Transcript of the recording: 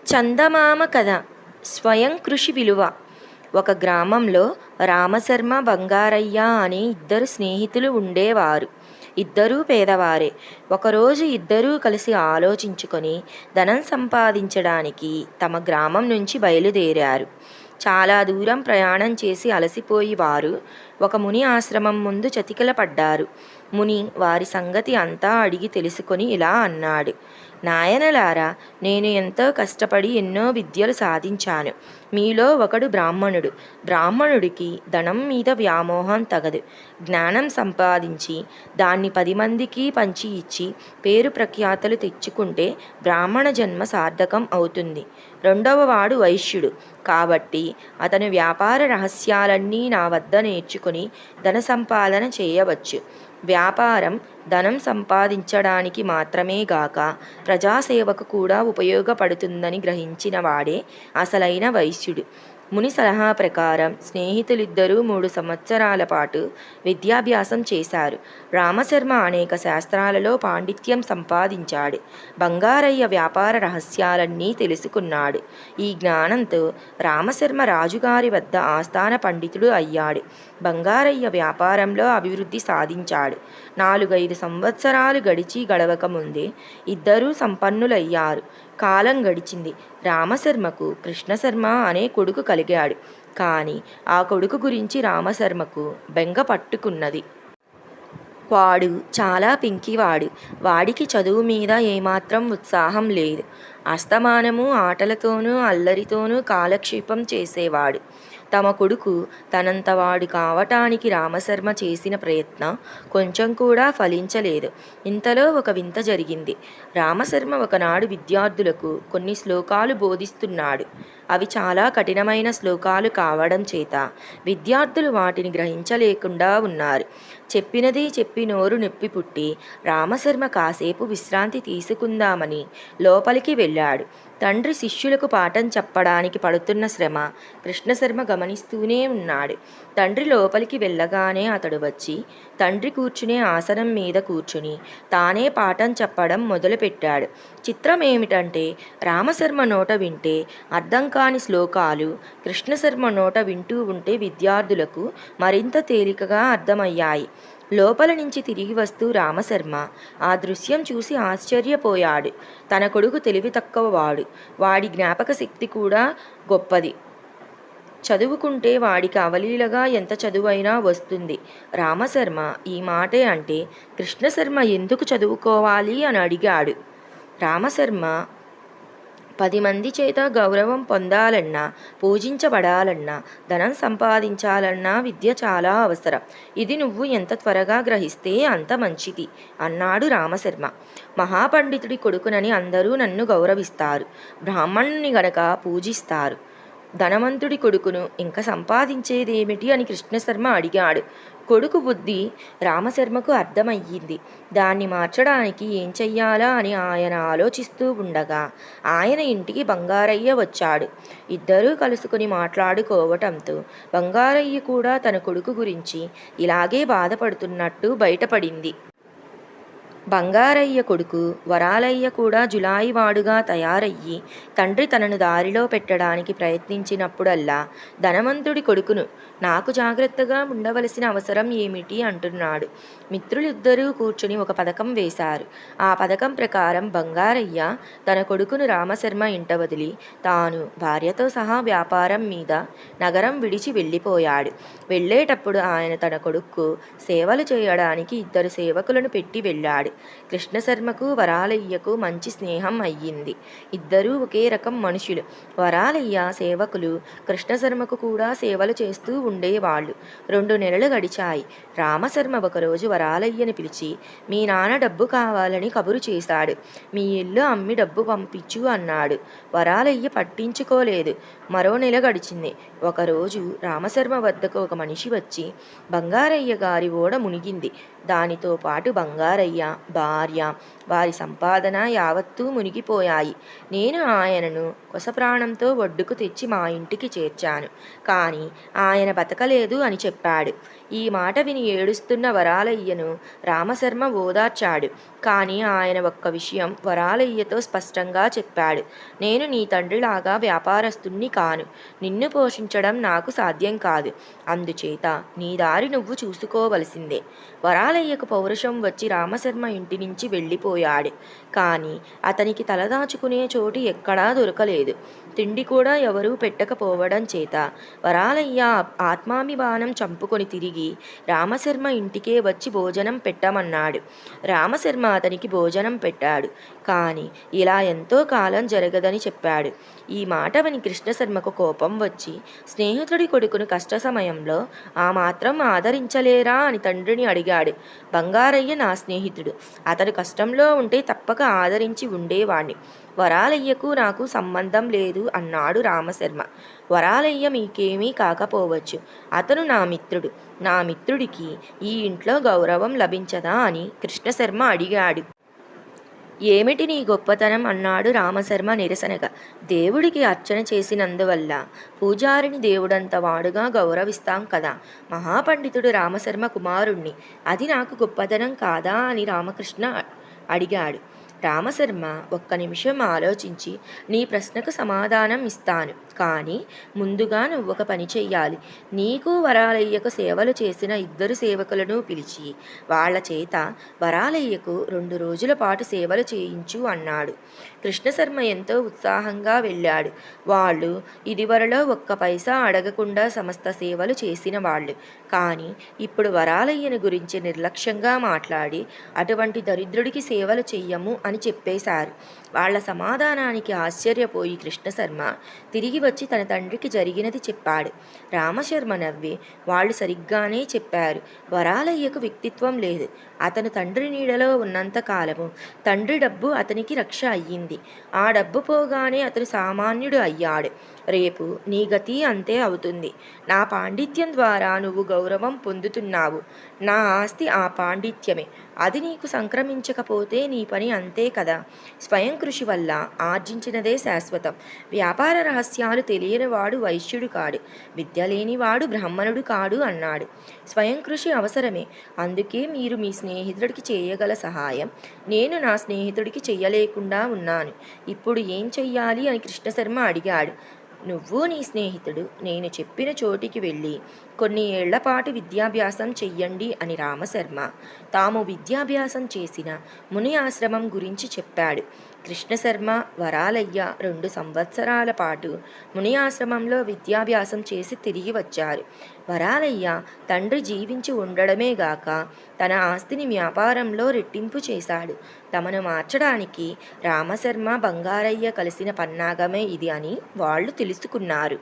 చందమామ కథ. స్వయం కృషి విలువ. ఒక గ్రామంలో రామశర్మ, బంగారయ్య అనే ఇద్దరు స్నేహితులు ఉండేవారు. ఇద్దరూ పేదవారే. ఒకరోజు ఇద్దరూ కలిసి ఆలోచించుకొని ధనం సంపాదించడానికి తమ గ్రామం నుంచి బయలుదేరారు. చాలా దూరం ప్రయాణం చేసి అలసిపోయి వారు ఒక ముని ఆశ్రమం ముందు చతికిల పడ్డారు. ముని వారి సంగతి అంతా అడిగి తెలుసుకొని ఇలా అన్నాడు: నాయనలారా, నేను ఎంతో కష్టపడి ఎన్నో విద్యలు సాధించాను. మీలో ఒకడు బ్రాహ్మణుడు. బ్రాహ్మణుడికి ధనం మీద వ్యామోహం తగదు. జ్ఞానం సంపాదించి దాన్ని 10 మందికి పంచి ఇచ్చి పేరు ప్రఖ్యాతలు తెచ్చుకుంటే బ్రాహ్మణ జన్మ సార్థకం అవుతుంది. రెండవ వాడు వైశ్యుడు. కాబట్టి అతను వ్యాపార రహస్యాలన్నీ నా వద్ద నేర్చుకుని ధన సంపాదన చేయవచ్చు. వ్యాపారం ధనం సంపాదించడానికి మాత్రమే గాక ప్రజాసేవకు కూడా ఉపయోగపడుతుందని గ్రహించిన వాడే అసలైన వైశ్యుడు. ముని సలహా ప్రకారం స్నేహితులిద్దరూ 3 సంవత్సరాల పాటు విద్యాభ్యాసం చేశారు. రామశర్మ అనేక శాస్త్రాలలో పాండిత్యం సంపాదించాడు. బంగారయ్య వ్యాపార రహస్యాలన్నీ తెలుసుకున్నాడు. ఈ జ్ఞానంతో రామశర్మ రాజుగారి వద్ద ఆస్థాన పండితుడు అయ్యాడు. బంగారయ్య వ్యాపారంలో అభివృద్ధి సాధించాడు. 4-5 సంవత్సరాలు గడవక ముందే ఇద్దరూ సంపన్నులయ్యారు. కాలం గడిచింది. రామశర్మకు కృష్ణశర్మ అనే కొడుకు కలిగాడు. కానీ ఆ కొడుకు గురించి రామశర్మకు బెంగ పట్టుకున్నది. వాడు చాలా పింకివాడు. వాడికి చదువు మీద ఏమాత్రం ఉత్సాహం లేదు. అస్తమానము ఆటలతోనూ అల్లరితోనూ కాలక్షేపం చేసేవాడు. తమ కొడుకు తనంతవాడు కావటానికి రామశర్మ చేసిన ప్రయత్నం కొంచెం కూడా ఫలించలేదు. ఇంతలో ఒక వింత జరిగింది. రామశర్మ ఒకనాడు విద్యార్థులకు కొన్ని శ్లోకాలు బోధిస్తున్నాడు. అవి చాలా కఠినమైన శ్లోకాలు కావడం చేత విద్యార్థులు వాటిని గ్రహించలేకుండా ఉన్నారు. చెప్పినది చెప్పి నోరు నొప్పి పుట్టి రామశర్మ కాసేపు విశ్రాంతి తీసుకుందామని లోపలికి వెళ్ళాడు. తండ్రి శిష్యులకు పాఠం చెప్పడానికి పడుతున్న శ్రమ కృష్ణశర్మ గమనిస్తూనే ఉన్నాడు. తండ్రి లోపలికి వెళ్ళగానే అతడు వచ్చి తండ్రి కూర్చునే ఆసనం మీద కూర్చుని తానే పాఠం చెప్పడం మొదలుపెట్టాడు. చిత్రం ఏమిటంటే, రామశర్మ నోట వింటే అర్థం కాని శ్లోకాలు కృష్ణశర్మ నోట వింటూ ఉంటే విద్యార్థులకు మరింత తేలికగా అర్థమయ్యాయి. లోపల నుంచి తిరిగి వస్తూ రామశర్మ ఆ దృశ్యం చూసి ఆశ్చర్యపోయాడు. తన కొడుకు తెలివి తక్కువవాడు. వాడి జ్ఞాపక శక్తి కూడా గొప్పది. చదువుకుంటే వాడికి అవలీలగా ఎంత చదువైనా వస్తుంది. రామశర్మ ఈ మాటే అంటే కృష్ణశర్మ ఎందుకు చదువుకోవాలి అని అడిగాడు. రామశర్మ 10 మంది చేత గౌరవం పొందాలన్నా, పూజించబడాలన్నా, ధనం సంపాదించాలన్నా విద్య చాలా అవసరం. ఇది నువ్వు ఎంత త్వరగా గ్రహిస్తే అంత మంచిది అన్నాడు రామశర్మ. మహాపండితుడి కొడుకునని అందరూ నన్ను గౌరవిస్తారు. బ్రాహ్మణుని గనక పూజిస్తారు. ధనవంతుడి కొడుకును ఇంక సంపాదించేదేమిటి అని కృష్ణశర్మ అడిగాడు. కొడుకు బుద్ధి రామశర్మకు అర్థమయ్యింది. దాన్ని మార్చడానికి ఏం చెయ్యాలా అని ఆయన ఆలోచిస్తూ ఉండగా ఆయన ఇంటికి బంగారయ్య వచ్చాడు. ఇద్దరూ కలుసుకుని మాట్లాడుకోవటంతో బంగారయ్య కూడా తన కొడుకు గురించి ఇలాగే బాధపడుతున్నట్టు బయటపడింది. బంగారయ్య కొడుకు వరాలయ్య కూడా జులాయివాడుగా తయారయ్యి తండ్రి తనను దారిలో పెట్టడానికి ప్రయత్నించినప్పుడల్లా ధనవంతుడి కొడుకును నాకు జాగ్రత్తగా ఉండవలసిన అవసరం ఏమిటి అంటున్నాడు. మిత్రులిద్దరూ కూర్చుని ఒక పథకం వేశారు. ఆ పథకం ప్రకారం బంగారయ్య తన కొడుకును రామశర్మ ఇంట వదిలి తాను భార్యతో సహా వ్యాపారం మీద నగరం విడిచి వెళ్ళిపోయాడు. వెళ్ళేటప్పుడు ఆయన తన కొడుకు సేవలు చేయడానికి 2 సేవకులను పెట్టి వెళ్ళాడు. కృష్ణశర్మకు వరాలయ్యకు మంచి స్నేహం అయ్యింది. ఇద్దరూ ఒకే రకం మనుషులు. వరాలయ్య సేవకులు కృష్ణశర్మకు కూడా సేవలు చేస్తూ ఉండేవాళ్ళు. 2 నెలలు గడిచాయి. రామశర్మ ఒకరోజు వరాలయ్యని పిలిచి, మీ నాన్న డబ్బు కావాలని కబురు చేశాడు. మీ ఇల్లు అమ్మి డబ్బు పంపించు అన్నాడు. వరాలయ్య పట్టించుకోలేదు. మరో నెల గడిచింది. ఒకరోజు రామశర్మ వద్దకు ఒక మనిషి వచ్చి, బంగారయ్య గారి ఓడ మునిగింది. దానితో పాటు బంగారయ్య భార్య, వారి సంపాదన యావత్తూ మునిగిపోయాయి. నేను ఆయనను కొసప్రాణంతో ఒడ్డుకు తెచ్చి మా ఇంటికి చేర్చాను. కానీ ఆయన బతకలేదు అని చెప్పాడు. ఈ మాట విని ఏడుస్తున్న వరాలయ్యను రామశర్మ ఓదార్చాడు. కానీ ఆయన ఒక్క విషయం వరాలయ్యతో స్పష్టంగా చెప్పాడు. నేను నీ తండ్రిలాగా వ్యాపారస్తుణ్ణి కాను. నిన్ను పోషించడం నాకు సాధ్యం కాదు. అందుచేత నీ దారి నువ్వు చూసుకోవలసిందే. వరాలయ్యకు పౌరుషం వచ్చి రామశర్మ ఇంటి నుంచి వెళ్ళిపోయాడు. కానీ అతనికి తలదాచుకునే చోటు ఎక్కడా దొరకలేదు. తిండి కూడా ఎవరూ పెట్టకపోవడం చేత వరాలయ్య ఆత్మాభిమానం చంపుకొని తిరిగి రామశర్మ ఇంటికే వచ్చి భోజనం పెట్టమన్నాడు. రామశర్మ అతనికి భోజనం పెట్టాడు. కానీ ఇలా ఎంతో కాలం జరగదని చెప్పాడు. ఈ మాట విని కృష్ణశర్మకు కోపం వచ్చి స్నేహితుడి కొడుకును కష్ట సమయంలో ఆ మాత్రం ఆదరించలేరా అని తండ్రిని అడిగాడు. బంగారయ్య నా స్నేహితుడు. అతడు కష్టంలో ఉంటే తప్పక ఆదరించి ఉండేవాణ్ణి. వరాలయ్యకు నాకు సంబంధం లేదు అన్నాడు రామశర్మ. వరాలయ్య మీకేమీ కాకపోవచ్చు. అతను నా మిత్రుడు. నా మిత్రుడికి ఈ ఇంట్లో గౌరవం లభించదా అని కృష్ణశర్మ అడిగాడు. ఏమిటి నీ గొప్పతనం అన్నాడు రామశర్మ నిరసనగా. దేవుడికి అర్చన చేసినందువల్ల పూజారిని దేవుడంత వాడుగా గౌరవిస్తాం కదా. మహాపండితుడు రామశర్మ కుమారుణ్ణి. అది నాకు గొప్పతనం కాదా అని రామకృష్ణ అడిగాడు. రామశర్మ ఒక్క నిమిషం ఆలోచించి నీ ప్రశ్నకు సమాధానం ఇస్తాను. కానీ ముందుగా నువ్వు ఒక పని చెయ్యాలి. నీకు వరాలయ్యకు సేవలు చేసిన 2 సేవకులను పిలిచి వాళ్ల చేత వరాలయ్యకు 2 రోజుల పాటు సేవలు చేయించు అన్నాడు. కృష్ణశర్మ ఎంతో ఉత్సాహంగా వెళ్ళాడు. వాళ్ళు ఇదివరలో ఒక్క పైసా అడగకుండా సమస్త సేవలు చేసిన వాళ్ళు. కానీ ఇప్పుడు వరాలయ్యను గురించి నిర్లక్ష్యంగా మాట్లాడి అటువంటి దరిద్రుడికి సేవలు చెయ్యము అని చెప్పేశారు. వాళ్ల సమాధానానికి ఆశ్చర్యపోయి కృష్ణశర్మ తిరిగి వచ్చి తన తండ్రికి జరిగినది చెప్పాడు. రామశర్మ నవ్వి వాళ్ళు సరిగ్గానే చెప్పారు. వరాలయ్యకు వ్యక్తిత్వం లేదు. అతను తండ్రి నీడలో ఉన్నంత కాలము తండ్రి డబ్బు అతనికి రక్ష అయ్యింది. ఆ డబ్బు పోగానే అతను సామాన్యుడు అయ్యాడు. రేపు నీ గతి అంతే అవుతుంది. నా పాండిత్యం ద్వారా నువ్వు గౌరవం పొందుతున్నావు. నా ఆస్తి ఆ పాండిత్యమే. అది నీకు సంక్రమించకపోతే నీ పని అంతే కదా. స్వయం కృషి వల్ల ఆర్జించినదే శాశ్వతం. వ్యాపార రహస్యాలు తెలియనివాడు వైశ్యుడు కాడు. విద్య లేనివాడు బ్రాహ్మణుడు కాడు అన్నాడు. స్వయం కృషి అవసరమే. అందుకే మీరు మీ స్నేహితుడికి చేయగల సహాయం నేను నా స్నేహితుడికి చెయ్యలేకుండా ఉన్నాను. ఇప్పుడు ఏం చెయ్యాలి అని కృష్ణశర్మ అడిగాడు. నువ్వు నీ స్నేహితుడు నేను చెప్పిన చోటికి వెళ్ళి కొన్ని ఏళ్లపాటు విద్యాభ్యాసం చెయ్యండి అని రామశర్మ తాము విద్యాభ్యాసం చేసిన ముని ఆశ్రమం గురించి చెప్పాడు. కృష్ణశర్మ వరాలయ్య 2 సంవత్సరాల పాటు ముని ఆశ్రమంలో విద్యాభ్యాసం చేసి తిరిగి వచ్చారు. వరాలయ్య తండ్రి జీవించి ఉండడమే గాక తన ఆస్తిని వ్యాపారంలో రెట్టింపు చేశాడు. తమను మార్చడానికి రామశర్మ బంగారయ్య కలిసిన పన్నాగమే ఇది అని వాళ్ళు తెలుసుకున్నారు.